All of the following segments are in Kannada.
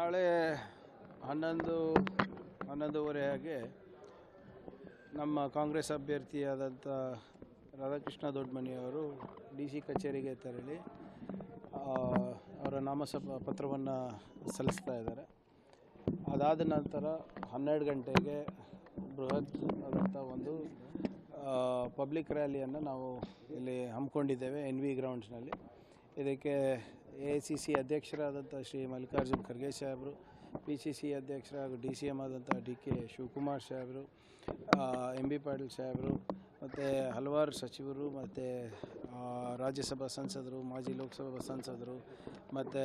ನಾಳೆ 11:30 ಹಾಗೆ ನಮ್ಮ ಕಾಂಗ್ರೆಸ್ ಅಭ್ಯರ್ಥಿಯಾದಂಥ ರಾಧಾಕೃಷ್ಣ ದೊಡ್ಡಮನಿಯವರು DC ಕಚೇರಿಗೆ ತೆರಳಿ ಅವರ ನಾಮಪತ್ರವನ್ನು ಸಲ್ಲಿಸ್ತಾ ಇದ್ದಾರೆ. ಅದಾದ ನಂತರ 12 ಗಂಟೆಗೆ ಬೃಹತ್ ಆದಂಥ ಒಂದು ಪಬ್ಲಿಕ್ ರ್ಯಾಲಿಯನ್ನು ನಾವು ಇಲ್ಲಿ ಹಮ್ಮಿಕೊಂಡಿದ್ದೇವೆ NV ಗ್ರೌಂಡ್ಸ್ನಲ್ಲಿ. ಇದಕ್ಕೆ AICC ಅಧ್ಯಕ್ಷರಾದಂಥ ಶ್ರೀ ಮಲ್ಲಿಕಾರ್ಜುನ್ ಖರ್ಗೆ ಸಾಹೇಬರು, PCC ಅಧ್ಯಕ್ಷರ ಹಾಗೂ DCM ಆದಂಥ DK ಶಿವಕುಮಾರ್ ಸಾಹೇಬರು, MB ಪಾಟೀಲ್ ಸಾಹೇಬರು ಮತ್ತು ಹಲವಾರು ಸಚಿವರು ಮತ್ತು ರಾಜ್ಯಸಭಾ ಸಂಸದರು, ಮಾಜಿ ಲೋಕಸಭಾ ಸಂಸದರು ಮತ್ತು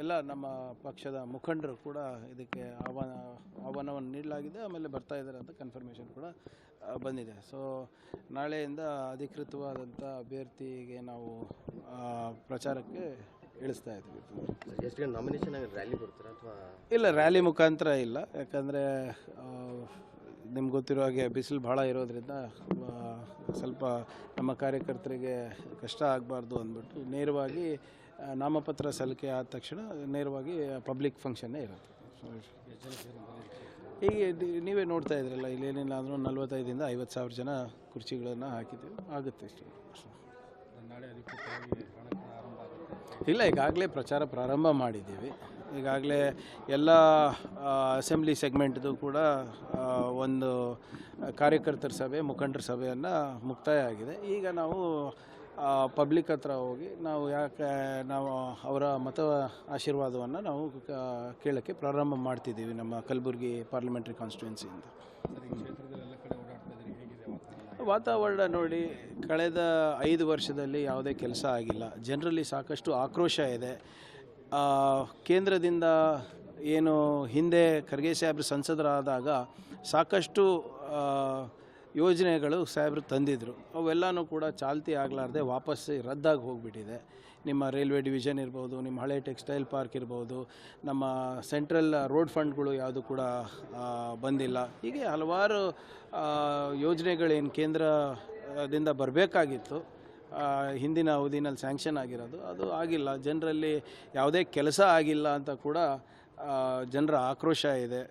ಎಲ್ಲ ನಮ್ಮ ಪಕ್ಷದ ಮುಖಂಡರು ಕೂಡ ಇದಕ್ಕೆ ಆಹ್ವಾನವನ್ನು ನೀಡಲಾಗಿದೆ. ಆಮೇಲೆ ಬರ್ತಾ ಇದ್ದಾರೆ ಅಂತ ಕನ್ಫರ್ಮೇಷನ್ ಕೂಡ ಬಂದಿದೆ. ಸೊ ನಾಳೆಯಿಂದ ಅಧಿಕೃತವಾದಂಥ ಅಭ್ಯರ್ಥಿಗೆ ನಾವು ಪ್ರಚಾರಕ್ಕೆ ಇಳಿಸ್ತಾ ಇದ್ದೀವಿ. ಎಷ್ಟು ಗಂಟೆ ನಾಮಿನೇಷನ್ ರ್ಯಾಲಿ ಬರ್ತಾರೆ ಅಥವಾ ಇಲ್ಲ, ರ್ಯಾಲಿ ಮುಖಾಂತರ ಇಲ್ಲ. ಯಾಕಂದರೆ ನಿಮ್ಗೆ ಗೊತ್ತಿರೋ ಹಾಗೆ ಬಿಸಿಲು ಭಾಳ ಇರೋದ್ರಿಂದ ಸ್ವಲ್ಪ ನಮ್ಮ ಕಾರ್ಯಕರ್ತರಿಗೆ ಕಷ್ಟ ಆಗಬಾರ್ದು ಅಂದ್ಬಿಟ್ಟು ನೇರವಾಗಿ ನಾಮಪತ್ರ ಸಲ್ಲಿಕೆ ಆದ ತಕ್ಷಣ ನೇರವಾಗಿ ಪಬ್ಲಿಕ್ ಫಂಕ್ಷನ್ನೇ ಇರುತ್ತೆ. ಈಗ ನೀವೇ ನೋಡ್ತಾ ಇದ್ರಲ್ಲ, ಇಲ್ಲೇನಿಲ್ಲ ಅಂದರೂ 45,000 to 50,000 ಜನ ಕುರ್ಚಿಗಳನ್ನು ಹಾಕಿದ್ದೀವಿ. ಆಗುತ್ತೆ ಇಷ್ಟು. ಇಲ್ಲ, ಈಗಾಗಲೇ ಪ್ರಚಾರ ಪ್ರಾರಂಭ ಮಾಡಿದ್ದೀವಿ. ಈಗಾಗಲೇ ಎಲ್ಲ ಅಸೆಂಬ್ಲಿ ಸೆಗ್ಮೆಂಟ್ದು ಕೂಡ ಒಂದು ಕಾರ್ಯಕರ್ತರ ಸಭೆ, ಮುಖಂಡರ ಸಭೆಯನ್ನು ಮುಕ್ತಾಯ ಆಗಿದೆ. ಈಗ ನಾವು ಪಬ್ಲಿಕ್ ಹತ್ರ ಹೋಗಿ ನಾವು ಅವರ ಮತ ಆಶೀರ್ವಾದವನ್ನು ನಾವು ಕೇಳೋಕ್ಕೆ ಪ್ರಾರಂಭ ಮಾಡ್ತಿದ್ದೀವಿ ನಮ್ಮ ಕಲಬುರಗಿ ಪಾರ್ಲಿಮೆಂಟ್ರಿ ಕಾನ್ಸ್ಟಿಟ್ಯೂನ್ಸಿಯಿಂದ. ವಾತಾವರಣ ನೋಡಿ, ಕಳೆದ 5 ವರ್ಷದಲ್ಲಿ ಯಾವುದೇ ಕೆಲಸ ಆಗಿಲ್ಲ. ಜನರಲ್ಲಿ ಸಾಕಷ್ಟು ಆಕ್ರೋಶ ಇದೆ. ಕೇಂದ್ರದಿಂದ ಏನು ಹಿಂದೆ ಖರ್ಗೆ ಸಾಹೇಬ್ರು ಸಂಸದರಾದಾಗ ಸಾಕಷ್ಟು ಯೋಜನೆಗಳು ಸಾಹೇಬ್ರು ತಂದಿದ್ದರು. ಅವೆಲ್ಲನೂ ಕೂಡ ಚಾಲ್ತಿ ಆಗಲಾರ್ದೆ ವಾಪಸ್ ರದ್ದಾಗಿ ಹೋಗಿಬಿಟ್ಟಿದೆ. ನಿಮ್ಮ ರೈಲ್ವೆ ಡಿವಿಷನ್ ಇರ್ಬೋದು, ನಿಮ್ಮ ಹಳೆ ಟೆಕ್ಸ್ಟೈಲ್ ಪಾರ್ಕ್ ಇರ್ಬೋದು, ನಮ್ಮ ಸೆಂಟ್ರಲ್ ರೋಡ್ ಫಂಡ್ಗಳು ಯಾವುದು ಕೂಡ ಬಂದಿಲ್ಲ. ಹೀಗೆ ಹಲವಾರು ಯೋಜನೆಗಳೇನು ಕೇಂದ್ರದಿಂದ ಬರಬೇಕಾಗಿತ್ತು, ಹಿಂದಿನ ಅವಧಿನಲ್ಲಿ ಸ್ಯಾಂಕ್ಷನ್ ಆಗಿರೋದು ಅದು ಆಗಿಲ್ಲ. ಜನರಲ್ಲಿ ಯಾವುದೇ ಕೆಲಸ ಆಗಿಲ್ಲ ಅಂತ ಕೂಡ ಜನರ ಆಕ್ರೋಶ ಇದೆ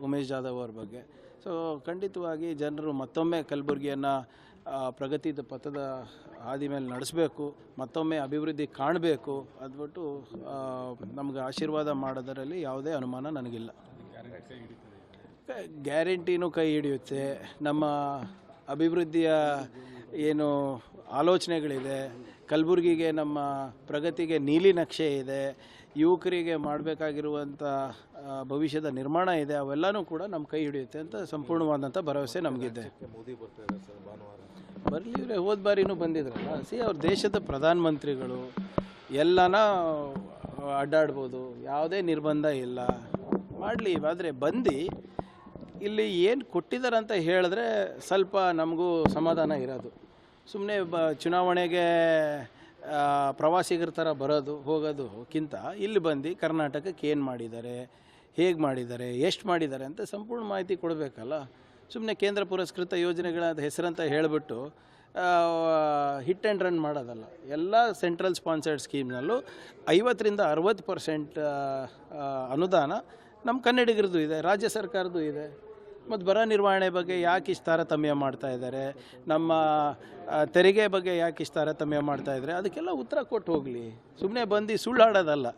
ಉಮೇಶ್ ಜಾಧವ್ ಅವ್ರ ಬಗ್ಗೆ. ಸೊ ಖಂಡಿತವಾಗಿ ಜನರು ಮತ್ತೊಮ್ಮೆ ಕಲಬುರಗಿಯನ್ನು ಪ್ರಗತಿದ ಪಥದ ಹಾದಿ ಮೇಲೆ ನಡೆಸಬೇಕು, ಮತ್ತೊಮ್ಮೆ ಅಭಿವೃದ್ಧಿ ಕಾಣಬೇಕು ಅಂದ್ಬಿಟ್ಟು ನಮ್ಗೆ ಆಶೀರ್ವಾದ ಮಾಡೋದರಲ್ಲಿ ಯಾವುದೇ ಅನುಮಾನ ನನಗಿಲ್ಲ. ಗ್ಯಾರಂಟಿನೂ ಕೈ ಹಿಡಿಯುತ್ತೆ. ನಮ್ಮ ಅಭಿವೃದ್ಧಿಯ ಏನು ಆಲೋಚನೆಗಳಿದೆ, ಕಲಬುರಗಿಗೆ ನಮ್ಮ ಪ್ರಗತಿಗೆ ನೀಲಿ ನಕ್ಷೆ ಇದೆ, ಯುವಕರಿಗೆ ಮಾಡಬೇಕಾಗಿರುವಂಥ ಭವಿಷ್ಯದ ನಿರ್ಮಾಣ ಇದೆ, ಅವೆಲ್ಲನೂ ಕೂಡ ನಮ್ಮ ಕೈ ಹಿಡಿಯುತ್ತೆ ಅಂತ ಸಂಪೂರ್ಣವಾದಂಥ ಭರವಸೆ ನಮಗಿದೆ. ಬರಲಿ, ಇವರೇ ಹೋದ ಬಾರಿನೂ ಬಂದಿದ್ರಲ್ಲ. ಅವ್ರ ದೇಶದ ಪ್ರಧಾನಮಂತ್ರಿಗಳು ಎಲ್ಲನ ಅಡ್ಡಾಡ್ಬೋದು, ಯಾವುದೇ ನಿರ್ಬಂಧ ಇಲ್ಲ, ಮಾಡಲಿ. ಆದರೆ ಬಂದು ಇಲ್ಲಿ ಏನು ಕೊಟ್ಟಿದ್ದಾರೆ ಅಂತ ಹೇಳಿದ್ರೆ ಸ್ವಲ್ಪ ನಮಗೂ ಸಮಾಧಾನ ಇರೋದು. ಸುಮ್ಮನೆ ಚುನಾವಣೆಗೆ ಪ್ರವಾಸಿಗರ ಥರ ಬರೋದು ಹೋಗೋದಕ್ಕಿಂತ ಇಲ್ಲಿ ಬಂದು ಕರ್ನಾಟಕಕ್ಕೆ ಏನು ಮಾಡಿದ್ದಾರೆ, ಹೇಗೆ ಮಾಡಿದ್ದಾರೆ, ಎಷ್ಟು ಮಾಡಿದ್ದಾರೆ ಅಂತ ಸಂಪೂರ್ಣ ಮಾಹಿತಿ ಕೊಡಬೇಕಲ್ಲ. ಸುಮ್ಮನೆ ಕೇಂದ್ರ ಪುರಸ್ಕೃತ ಯೋಜನೆಗಳ ಹೆಸರಂತ ಹೇಳಿಬಿಟ್ಟು ಹಿಟ್ ಆ್ಯಂಡ್ ರನ್ ಮಾಡೋದಲ್ಲ. ಎಲ್ಲ ಸೆಂಟ್ರಲ್ ಸ್ಪಾನ್ಸರ್ಡ್ ಸ್ಕೀಮ್ನಲ್ಲೂ 50% 60% ಅನುದಾನ ನಮ್ಮ ಕನ್ನಡಿಗರದ್ದು ಇದೆ, ರಾಜ್ಯ ಸರ್ಕಾರದ್ದು ಇದೆ. ಮತ್ತು ಬರ ನಿರ್ವಹಣೆ ಬಗ್ಗೆ ಯಾಕೆ ಇಷ್ಟು ತಾರತಮ್ಯ ಮಾಡ್ತಾ ಇದ್ದಾರೆ, ನಮ್ಮ ತೆರಿಗೆ ಬಗ್ಗೆ ಯಾಕೆ ಇಷ್ಟು ತಾರತಮ್ಯ ಮಾಡ್ತಾ ಇದ್ದಾರೆ, ಅದಕ್ಕೆಲ್ಲ ಉತ್ತರ ಕೊಟ್ಟು ಹೋಗಲಿ. ಸುಮ್ಮನೆ ಬಂದು ಸುಳ್ಳಾಡೋದಲ್ಲ.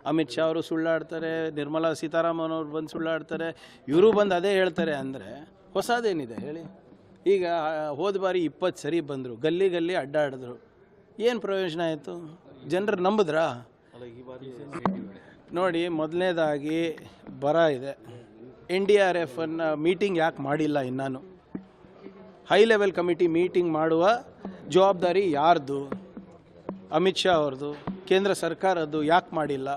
ಅಮಿತ್ ಶಾ ಅವರು ಸುಳ್ಳಾಡ್ತಾರೆ, ನಿರ್ಮಲಾ ಸೀತಾರಾಮನ್ ಅವರು ಬಂದು ಸುಳ್ಳಾಡ್ತಾರೆ, ಇವರು ಬಂದು ಅದೇ ಹೇಳ್ತಾರೆ ಅಂದರೆ ಹೊಸದೇನಿದೆ ಹೇಳಿ. ಈಗ ಹೋದ ಬಾರಿ 20 ಸರಿ ಬಂದರು, ಗಲ್ಲಿ ಅಡ್ಡಾಡಿದ್ರು, ಏನು ಪ್ರಯೋಜನ ಆಯಿತು? ಜನರು ನಂಬಿದ್ರಾ? ನೋಡಿ, ಮೊದಲನೇದಾಗಿ ಬರ ಇದೆ. NDRF ಮೀಟಿಂಗ್ ಯಾಕೆ ಮಾಡಿಲ್ಲ? ಇನ್ನೂ ಹೈ ಲೆವೆಲ್ ಕಮಿಟಿ ಮೀಟಿಂಗ್ ಮಾಡುವ ಜವಾಬ್ದಾರಿ ಯಾರ್ದು? ಅಮಿತ್ ಶಾ ಅವ್ರದ್ದು, ಕೇಂದ್ರ ಸರ್ಕಾರದ್ದು. ಯಾಕೆ ಮಾಡಿಲ್ಲ?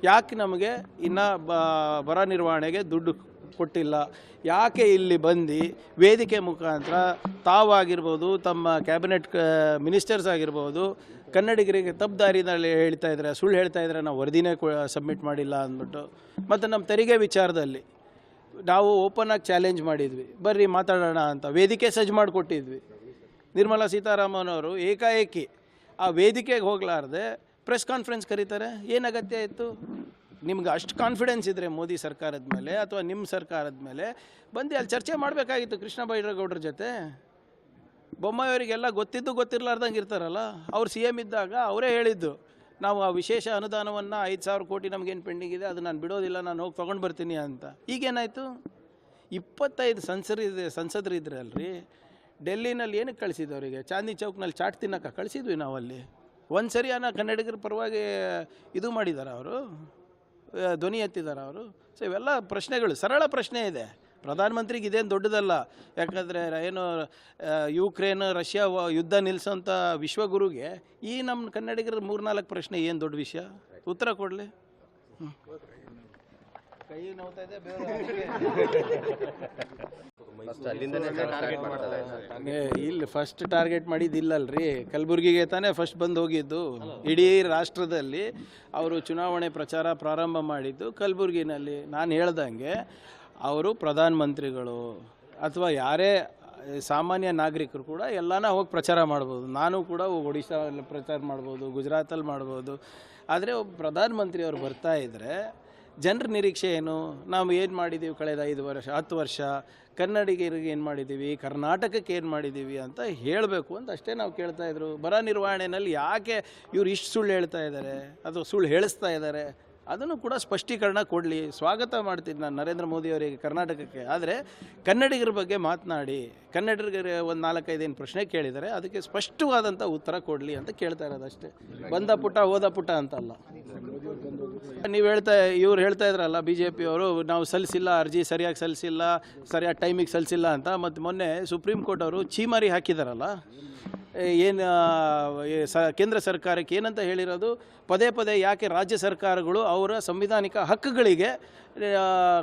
ಯಾಕೆ ನಮಗೆ ಇನ್ನೂ ಬರ ನಿರ್ವಹಣೆಗೆ ದುಡ್ಡು ಕೊಟ್ಟಿಲ್ಲ? ಯಾಕೆ ಇಲ್ಲಿ ಬಂದು ವೇದಿಕೆ ಮುಖಾಂತರ ತಾವಾಗಿರ್ಬೋದು, ತಮ್ಮ ಕ್ಯಾಬಿನೆಟ್ ಮಿನಿಸ್ಟರ್ಸ್ ಆಗಿರ್ಬೋದು, ಕನ್ನಡಿಗರಿಗೆ ತಪ್ಪು ದಾರಿನಲ್ಲಿ ಹೇಳ್ತಾ ಇದ್ದಾರೆ, ಸುಳ್ಳು ಹೇಳ್ತಾ ಇದ್ದಾರೆ, ನಾವು ವರದಿನೇ ಸಬ್ಮಿಟ್ ಮಾಡಿಲ್ಲ ಅಂದ್ಬಿಟ್ಟು. ಮತ್ತು ನಮ್ಮ ತೆರಿಗೆ ವಿಚಾರದಲ್ಲಿ ನಾವು ಓಪನ್ ಆಗಿ ಚಾಲೆಂಜ್ ಮಾಡಿದ್ವಿ, ಬರ್ರಿ ಮಾತಾಡೋಣ ಅಂತ ವೇದಿಕೆ ಸಜ್ಜು ಮಾಡಿಕೊಟ್ಟಿದ್ವಿ. ನಿರ್ಮಲಾ ಸೀತಾರಾಮನ್ ಅವರು ಏಕಾಏಕಿ ಆ ವೇದಿಕೆಗೆ ಹೋಗಲಾರ್ದೆ ಪ್ರೆಸ್ ಕಾನ್ಫರೆನ್ಸ್ ಕರೀತಾರೆ. ಏನು ಅಗತ್ಯ ಇತ್ತು? ನಿಮ್ಗೆ ಅಷ್ಟು ಕಾನ್ಫಿಡೆನ್ಸ್ ಇದ್ದರೆ ಮೋದಿ ಸರ್ಕಾರದ ಮೇಲೆ ಅಥವಾ ನಿಮ್ಮ ಸರ್ಕಾರದ ಮೇಲೆ ಬಂದು ಅಲ್ಲಿ ಚರ್ಚೆ ಮಾಡಬೇಕಾಗಿತ್ತು ಕೃಷ್ಣ ಬೈರೇಗೌಡರ ಜೊತೆ. ಬೊಮ್ಮಾಯಿ ಅವರಿಗೆಲ್ಲ ಗೊತ್ತಿದ್ದು ಗೊತ್ತಿರಲಾರ್ದಂಗೆ ಇರ್ತಾರಲ್ಲ. ಅವ್ರು ಸಿ ಎಮ್ ಇದ್ದಾಗ ಅವರೇ ಹೇಳಿದ್ದು, ನಾವು ಆ ವಿಶೇಷ ಅನುದಾನವನ್ನು 5,000 ಕೋಟಿ ನಮಗೇನು ಪೆಂಡಿಂಗ್ ಇದೆ ಅದು ನಾನು ಬಿಡೋದಿಲ್ಲ, ನಾನು ಹೋಗಿ ತೊಗೊಂಡು ಬರ್ತೀನಿ ಅಂತ. ಈಗೇನಾಯಿತು? 25 ಸಂಸದರು ಇದ್ರೆ ಅಲ್ರಿ, ಡೆಲ್ಲಿನಲ್ಲಿ ಏನಕ್ಕೆ ಕಳಿಸಿದ್ದು ಅವರಿಗೆ? ಚಾಂದಿ ಚೌಕ್ನಲ್ಲಿ ಚಾಟ್ ತಿನ್ನಕ್ಕೆ ಕಳಿಸಿದ್ವಿ ನಾವಲ್ಲಿ. ಒಂದು ಸರಿ ಕನ್ನಡಿಗರ ಪರವಾಗಿ ಇದು ಮಾಡಿದ್ದಾರೆ ಅವರು, ಧ್ವನಿ ಎತ್ತಿದ್ದಾರೆ ಅವರು. ಸೊ ಇವೆಲ್ಲ ಪ್ರಶ್ನೆಗಳು, ಸರಳ ಪ್ರಶ್ನೆ ಇದೆ. ಪ್ರಧಾನಮಂತ್ರಿಗೆ ಇದೇನು ದೊಡ್ಡದಲ್ಲ. ಯಾಕಂದರೆ ಏನು ಯುಕ್ರೇನ್ ರಷ್ಯಾ ಯುದ್ಧ ನಿಲ್ಲಿಸೋಂಥ ವಿಶ್ವಗುರುಗೆ ಈ ನಮ್ಮ ಕನ್ನಡಿಗರ 3-4 ಪ್ರಶ್ನೆ ಏನು ದೊಡ್ಡ ವಿಷಯ? ಉತ್ತರ ಕೊಡಲಿ. ಕೈ ನೋವ್ತಾ ಇದೆ, ಇಲ್ಲಿ ಫಸ್ಟ್ ಟಾರ್ಗೆಟ್ ಮಾಡಿದ್ದಿಲ್ಲಲ್ರಿ, ಕಲಬುರಗಿಗೆ ತಾನೇ ಫಸ್ಟ್ ಬಂದು ಹೋಗಿದ್ದು. ಇಡೀ ರಾಷ್ಟ್ರದಲ್ಲಿ ಅವರು ಚುನಾವಣೆ ಪ್ರಚಾರ ಪ್ರಾರಂಭ ಮಾಡಿದ್ದು ಕಲಬುರಗಿನಲ್ಲಿ. ನಾನು ಹೇಳ್ದಂಗೆ ಅವರು ಪ್ರಧಾನಮಂತ್ರಿಗಳು ಅಥವಾ ಯಾರೇ ಸಾಮಾನ್ಯ ನಾಗರಿಕರು ಕೂಡ ಎಲ್ಲನ ಹೋಗಿ ಪ್ರಚಾರ ಮಾಡ್ಬೋದು. ನಾನು ಕೂಡ ಒಡಿಶಾದಲ್ಲಿ ಪ್ರಚಾರ ಮಾಡ್ಬೋದು, ಗುಜರಾತಲ್ಲಿ ಮಾಡ್ಬೋದು. ಆದರೆ ಒಬ್ಬ ಪ್ರಧಾನಮಂತ್ರಿ ಅವ್ರು ಬರ್ತಾ ಇದ್ದರೆ ಜನರ ನಿರೀಕ್ಷೆ ಏನು? ನಾವು ಏನು ಮಾಡಿದ್ದೀವಿ ಕಳೆದ 5 ವರ್ಷ 10 ವರ್ಷ, ಕನ್ನಡಿಗರಿಗೆ ಏನು ಮಾಡಿದ್ದೀವಿ, ಕರ್ನಾಟಕಕ್ಕೆ ಏನು ಮಾಡಿದ್ದೀವಿ ಅಂತ ಹೇಳಬೇಕು ಅಂತ ಅಷ್ಟೇ ನಾವು ಕೇಳ್ತಾಯಿದ್ರು. ಬರ ನಿರ್ವಹಣೆಯಲ್ಲಿ ಯಾಕೆ ಇವ್ರು ಇಷ್ಟು ಸುಳ್ಳು ಹೇಳ್ತಾ ಇದ್ದಾರೆ ಅಥವಾ ಸುಳ್ಳು ಹೇಳಿಸ್ತಾ ಇದ್ದಾರೆ ಅದನ್ನು ಕೂಡ ಸ್ಪಷ್ಟೀಕರಣ ಕೊಡಲಿ. ಸ್ವಾಗತ ಮಾಡ್ತೀನಿ ನಾನು ನರೇಂದ್ರ ಮೋದಿ ಅವರಿಗೆ ಕರ್ನಾಟಕಕ್ಕೆ. ಆದರೆ ಕನ್ನಡಿಗರ ಬಗ್ಗೆ ಮಾತನಾಡಿ, ಕನ್ನಡಿಗರಿಗೆ ಒಂದು 4-5 ಪ್ರಶ್ನೆ ಕೇಳಿದರೆ ಅದಕ್ಕೆ ಸ್ಪಷ್ಟವಾದಂಥ ಉತ್ತರ ಕೊಡಲಿ ಅಂತ ಕೇಳ್ತಾ ಇರೋದು ಅಷ್ಟೇ. ಬಂದ ಪುಟ ಹೋದ ಪುಟ ಅಂತಲ್ಲ. ನೀವು ಇವ್ರು ಹೇಳ್ತಾ ಇದ್ರಲ್ಲ BJP ಅವರು, ನಾವು ಸಲ್ಲಿಸಿಲ್ಲ, ಅರ್ಜಿ ಸರಿಯಾಗಿ ಸಲ್ಲಿಸಿಲ್ಲ, ಸರಿಯಾದ ಟೈಮಿಗೆ ಸಲ್ಲಿಸಿಲ್ಲ ಅಂತ. ಮತ್ತು ಮೊನ್ನೆ ಸುಪ್ರೀಂ ಕೋರ್ಟ್ ಅವರು ಛೀಮಾರಿ ಹಾಕಿದಾರಲ್ಲ, ಏನು ಕೇಂದ್ರ ಸರ್ಕಾರಕ್ಕೆ ಏನಂತ ಹೇಳಿರೋದು, ಪದೇ ಪದೇ ಯಾಕೆ ರಾಜ್ಯ ಸರ್ಕಾರಗಳು ಅವರ ಸಂವಿಧಾನಿಕ ಹಕ್ಕುಗಳಿಗೆ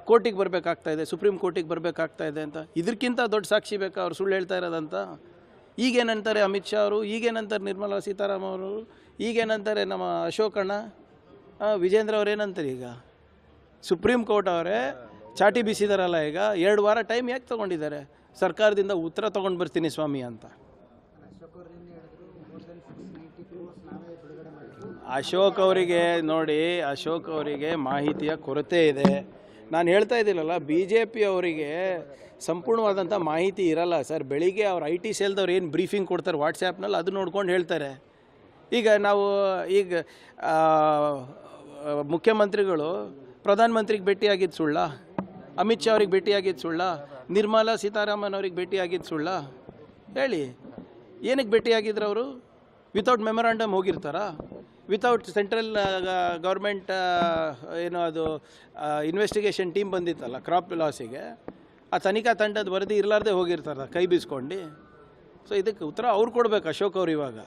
ಕೋರ್ಟಿಗೆ ಬರಬೇಕಾಗ್ತಾಯಿದೆ, ಸುಪ್ರೀಂ ಕೋರ್ಟಿಗೆ ಬರಬೇಕಾಗ್ತಾಯಿದೆ ಅಂತ. ಇದಕ್ಕಿಂತ ದೊಡ್ಡ ಸಾಕ್ಷಿ ಬೇಕಾ ಅವ್ರು ಸುಳ್ಳು ಹೇಳ್ತಾ ಇರೋದಂತ? ಈಗೇನಂತಾರೆ ಅಮಿತ್ ಶಾ ಅವರು, ಈಗೇನಂತಾರೆ ನಿರ್ಮಲಾ ಸೀತಾರಾಮನ್ ಅವರು, ಈಗೇನಂತಾರೆ ನಮ್ಮ ಅಶೋಕಣ್ಣ, ವಿಜೇಂದ್ರ ಅವ್ರು ಏನಂತಾರೆ? ಈಗ ಸುಪ್ರೀಂ ಕೋರ್ಟ್ ಅವರೇ ಚಾಟಿ ಬೀಸಿದಾರಲ್ಲ. ಈಗ 2 ವಾರ ಟೈಮ್ ಯಾಕೆ ತೊಗೊಂಡಿದ್ದಾರೆ? ಸರ್ಕಾರದಿಂದ ಉತ್ತರ ತೊಗೊಂಡು ಬರ್ತೀನಿ ಸ್ವಾಮಿ ಅಂತ. ಅಶೋಕ್ ಅವರಿಗೆ ನೋಡಿ, ಅಶೋಕ್ ಅವರಿಗೆ ಮಾಹಿತಿಯ ಕೊರತೆ ಇದೆ. ನಾನು ಹೇಳ್ತಾ ಇದ್ದಿಲ್ಲಲ್ಲ, BJP ಅವರಿಗೆ ಸಂಪೂರ್ಣವಾದಂಥ ಮಾಹಿತಿ ಇರಲ್ಲ ಸರ್. ಬೆಳಿಗ್ಗೆ ಅವ್ರು IT ಸೆಲ್ದವ್ರು ಏನು ಬ್ರೀಫಿಂಗ್ ಕೊಡ್ತಾರೆ ವಾಟ್ಸ್ಯಾಪ್ನಲ್ಲಿ, ಅದು ನೋಡ್ಕೊಂಡು ಹೇಳ್ತಾರೆ. ಈಗ ಮುಖ್ಯಮಂತ್ರಿಗಳು ಪ್ರಧಾನಮಂತ್ರಿಗೆ ಭೇಟಿಯಾಗಿದ್ದು ಸುಳ್ಳ? ಅಮಿತ್ ಶಾ ಅವ್ರಿಗೆ ಭೇಟಿಯಾಗಿದ್ದು ಸುಳ್ಳ? ನಿರ್ಮಲಾ ಸೀತಾರಾಮನ್ ಅವ್ರಿಗೆ ಭೇಟಿಯಾಗಿದ್ದು ಸುಳ್ಳ? ಹೇಳಿ, ಏನಕ್ಕೆ ಭೇಟಿಯಾಗಿದ್ರು ಅವರು? ವಿತೌಟ್ ಮೆಮೊರಾಂಡಮ್ ಹೋಗಿರ್ತಾರಾ? ವಿತೌಟ್ ಸೆಂಟ್ರಲ್ ಗೌರ್ಮೆಂಟ್ ಏನು ಅದು ಇನ್ವೆಸ್ಟಿಗೇಷನ್ ಟೀಮ್ ಬಂದಿತ್ತಲ್ಲ ಕ್ರಾಪ್ ಲಾಸಿಗೆ, ಆ ತನಿಖಾ ತಂಡದ ವರದಿ ಇರಲಾರ್ದೆ ಹೋಗಿರ್ತಾರ ಕೈ ಬೀಸ್ಕೊಂಡು? ಸೊ ಇದಕ್ಕೆ ಉತ್ತರ ಅವ್ರು ಕೊಡ್ಬೇಕು, ಅಶೋಕ್ ಅವ್ರು. ಇವಾಗ